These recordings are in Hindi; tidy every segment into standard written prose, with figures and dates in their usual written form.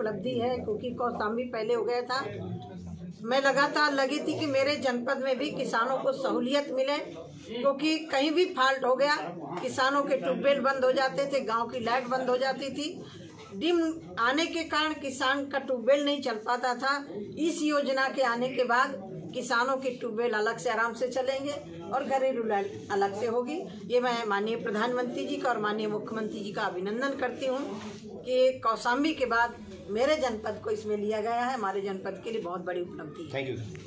उपलब्धि है, क्योंकि कौशाम्बी पहले हो गया था। मैं लगातार लगी थी कि मेरे जनपद में भी किसानों को सहूलियत मिले, क्योंकि कहीं भी फॉल्ट हो गया, किसानों के ट्यूबवेल बंद हो जाते थे, गांव की लाइट बंद हो जाती थी। डिम आने के कारण किसान का ट्यूबवेल नहीं चल पाता था। इस योजना के आने के बाद किसानों के ट्यूबवेल अलग से आराम से चलेंगे और घरेलू लाइट अलग से होगी। ये मैं माननीय प्रधानमंत्री जी का और माननीय मुख्यमंत्री जी का अभिनंदन करती हूँ कि कौशाम्बी के बाद मेरे जनपद को इसमें लिया गया है। हमारे जनपद के लिए बहुत बड़ी उपलब्धि है। Thank you.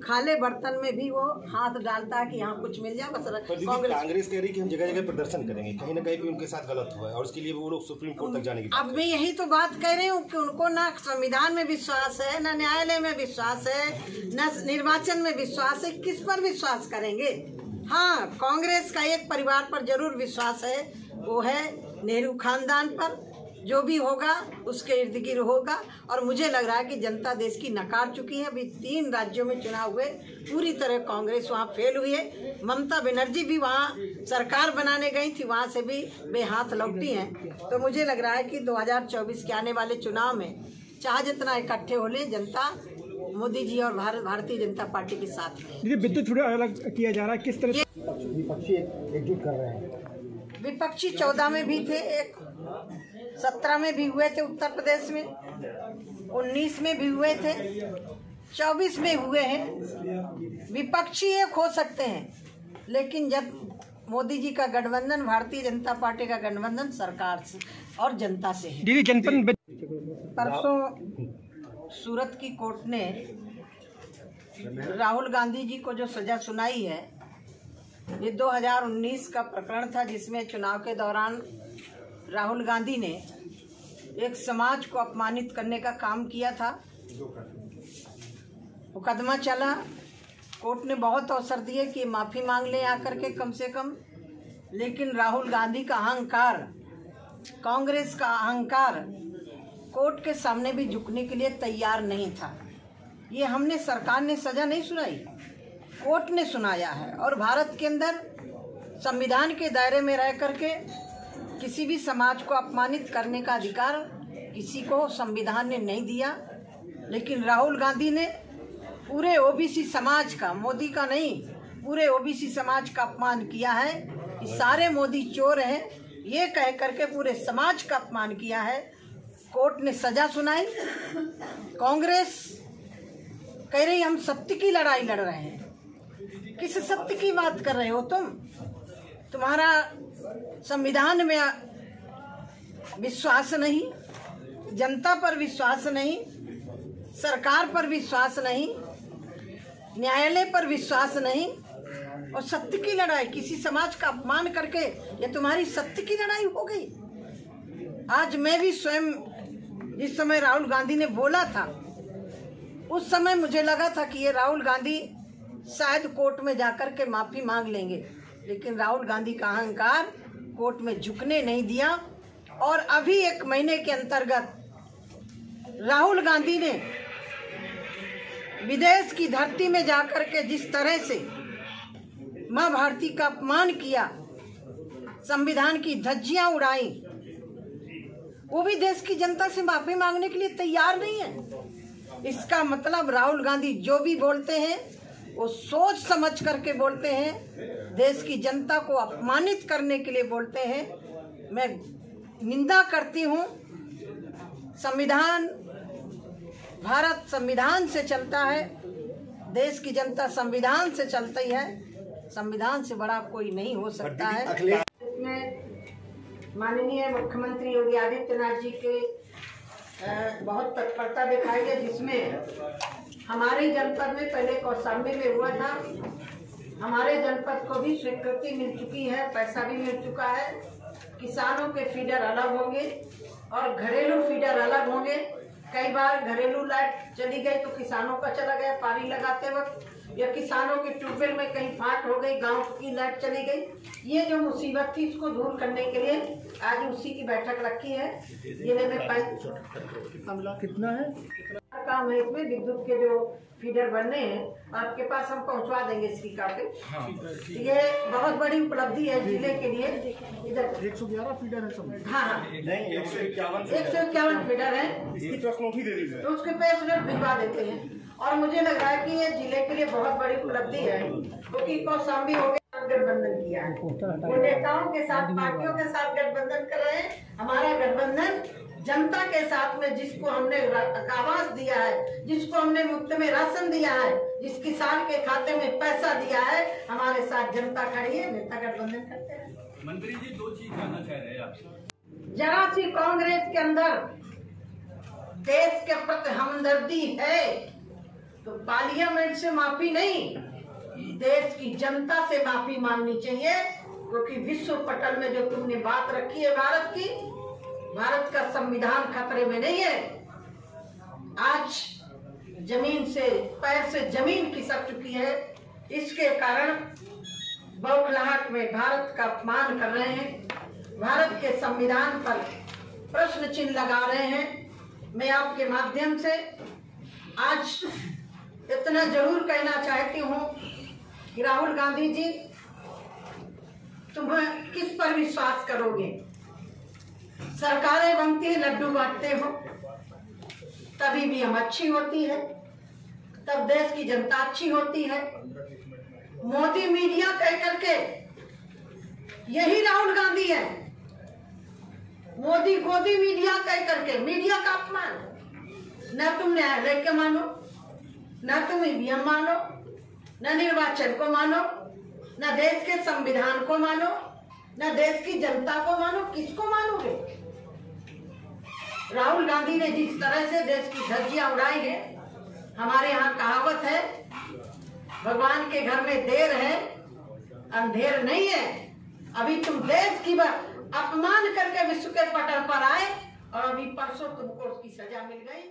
खाले बर्तन में भी वो हाथ डालता है कि यहाँ कुछ मिल जाए। बस कांग्रेस कह रही कि हम जगह जगह प्रदर्शन करेंगे, कहीं ना कहीं भी उनके साथ गलत हुआ है और उसके लिए वो लोग सुप्रीम कोर्ट तक जाने की। अब मैं यही तो बात कह रही हूँ कि उनको ना संविधान में विश्वास है, ना न्यायालय में विश्वास है, न निर्वाचन में विश्वास है। किस पर विश्वास करेंगे? हाँ, कांग्रेस का एक परिवार पर जरूर विश्वास है, वो है नेहरू खानदान पर। जो भी होगा उसके इर्द गिर्द होगा। और मुझे लग रहा है कि जनता देश की नकार चुकी है। अभी 3 राज्यों में चुनाव हुए, पूरी तरह कांग्रेस वहाँ फेल हुई है। ममता बनर्जी भी वहाँ सरकार बनाने गई थी, वहाँ से भी बेहाथ लौटी हैं। तो मुझे लग रहा है कि 2024 के आने वाले चुनाव में चाहे जितना इकट्ठे हो ले, जनता मोदी जी और भारतीय जनता पार्टी के साथ है। विद्युत थोड़ा अलग किया जा रहा है, किस तरह विपक्षी एकजुट कर रहे हैं? विपक्षी 14 में भी थे, 17 में भी हुए थे उत्तर प्रदेश में, 19 में भी हुए थे, 24 में हुए हैं। विपक्षी एक हो सकते हैं, लेकिन जब मोदी जी का गठबंधन, भारतीय जनता पार्टी का गठबंधन सरकार से और जनता से है। दीदी जनपद परसों सूरत की कोर्ट ने राहुल गांधी जी को जो सजा सुनाई है, ये 2019 का प्रकरण था, जिसमें चुनाव के दौरान राहुल गांधी ने एक समाज को अपमानित करने का काम किया था। मुकदमा चला, कोर्ट ने बहुत अवसर दिए कि माफी मांग ले आकर के कम से कम, लेकिन राहुल गांधी का अहंकार, कांग्रेस का अहंकार कोर्ट के सामने भी झुकने के लिए तैयार नहीं था। ये हमने, सरकार ने सजा नहीं सुनाई, कोर्ट ने सुनाया है। और भारत के अंदर संविधान के दायरे में रह करके किसी भी समाज को अपमानित करने का अधिकार किसी को संविधान ने नहीं दिया। लेकिन राहुल गांधी ने पूरे ओबीसी समाज का, मोदी का नहीं, पूरे ओबीसी समाज का अपमान किया है कि सारे मोदी चोर हैं, ये कह करके पूरे समाज का अपमान किया है। कोर्ट ने सजा सुनाई। कांग्रेस कह रही हम सत्य की लड़ाई लड़ रहे हैं। किस सत्य की बात कर रहे हो तुम? तुम्हारा संविधान में विश्वास नहीं, जनता पर विश्वास नहीं, सरकार पर विश्वास नहीं, न्यायालय पर विश्वास नहीं, और सत्य की लड़ाई, किसी समाज का अपमान करके ये तुम्हारी सत्य की लड़ाई हो गई। आज मैं भी स्वयं, जिस समय राहुल गांधी ने बोला था, उस समय मुझे लगा था कि ये राहुल गांधी शायद कोर्ट में जाकर के माफी मांग लेंगे, लेकिन राहुल गांधी का अहंकार कोर्ट में झुकने नहीं दिया। और अभी 1 महीने के अंतर्गत राहुल गांधी ने विदेश की धरती में जाकर के जिस तरह से मां भारती का अपमान किया, संविधान की धज्जियां उड़ाई, वो भी देश की जनता से माफी मांगने के लिए तैयार नहीं है। इसका मतलब राहुल गांधी जो भी बोलते हैं वो सोच समझ करके बोलते हैं, देश की जनता को अपमानित करने के लिए बोलते हैं। मैं निंदा करती हूँ। संविधान, भारत संविधान से चलता है, देश की जनता संविधान से चलती है, संविधान से बड़ा कोई नहीं हो सकता है। माननीय मुख्यमंत्री योगी आदित्यनाथ जी के बहुत तत्परता दिखाई है, जिसमें हमारे जनपद में, पहले कौशाम्बी में हुआ था, हमारे जनपद को भी स्वीकृति मिल चुकी है, पैसा भी मिल चुका है। किसानों के फीडर अलग होंगे और घरेलू फीडर अलग होंगे। कई बार घरेलू लाइट चली गई तो किसानों का चला गया पानी लगाते वक्त, या किसानों के ट्यूबवेल में कहीं फाट हो गई, गांव की लाइट चली गई। ये जो मुसीबत थी, इसको दूर करने के लिए आज उसी की बैठक रखी है। जिले में कितना है का काम है इसमें, विद्युत के जो फीडर बनने हैं आपके पास हम पहुंचवा देंगे इसकी कापी। ये बहुत बड़ी उपलब्धि है जिले के लिए। इधर 111 फीडर है सब। हाँ, नहीं 151 फीडर है, इसकी प्रेस नोट ही दे दीजिए। तो उसके प्रेस नोट भिजवा देते हैं। और मुझे लग रहा है कि ये जिले के लिए बहुत बड़ी उपलब्धि है, क्योंकि कौशाम्बी हो गया गठबंधन किया है, वो नेताओं के साथ पार्टियों के साथ गठबंधन कर रहे हैं। हमारा गठबंधन जनता के साथ में, जिसको हमने आवास दिया है, जिसको हमने मुफ्त में राशन दिया है, जिस किसान के खाते में पैसा दिया है, हमारे साथ जनता खड़ी है, नेता गठबंधन करते हैं। मंत्री जी 2 चीज जानना चाह रहे हैं आप। जरा सी कांग्रेस के अंदर देश के प्रति हमदर्दी है तो पार्लियामेंट से माफी नहीं, देश की जनता से माफी मांगनी चाहिए, क्योंकि विश्व पटल में जो तुमने बात रखी है भारत की, भारत का संविधान खतरे में नहीं है। आज जमीन से, पैर से जमीन खिसक चुकी है, इसके कारण बौखलाहट में भारत का अपमान कर रहे हैं, भारत के संविधान पर प्रश्न चिन्ह लगा रहे हैं। मैं आपके माध्यम से आज इतना जरूर कहना चाहती हूँ कि राहुल गांधी जी, तुम्हें किस पर विश्वास करोगे? सरकारें बनती है, लड्डू बांटते हो, तभी भी हम अच्छी होती है, तब देश की जनता अच्छी होती है। मोदी मीडिया कह करके, यही राहुल गांधी है, मोदी गोदी मीडिया कह करके, मीडिया का अपमान। न तुम न्यायालय के मानो, न तुम ईवीएम मानो, न निर्वाचन को मानो, न देश के संविधान को मानो, न देश की जनता को मानो, किसको मानोगे? राहुल गांधी ने जिस तरह से देश की धज्जियां उड़ाई है, हमारे यहाँ कहावत है, भगवान के घर में देर है अंधेर नहीं है। अभी तुम देश की अपमान करके विश्व के पटल पर आए और अभी परसों तुमको उसकी सजा मिल गई।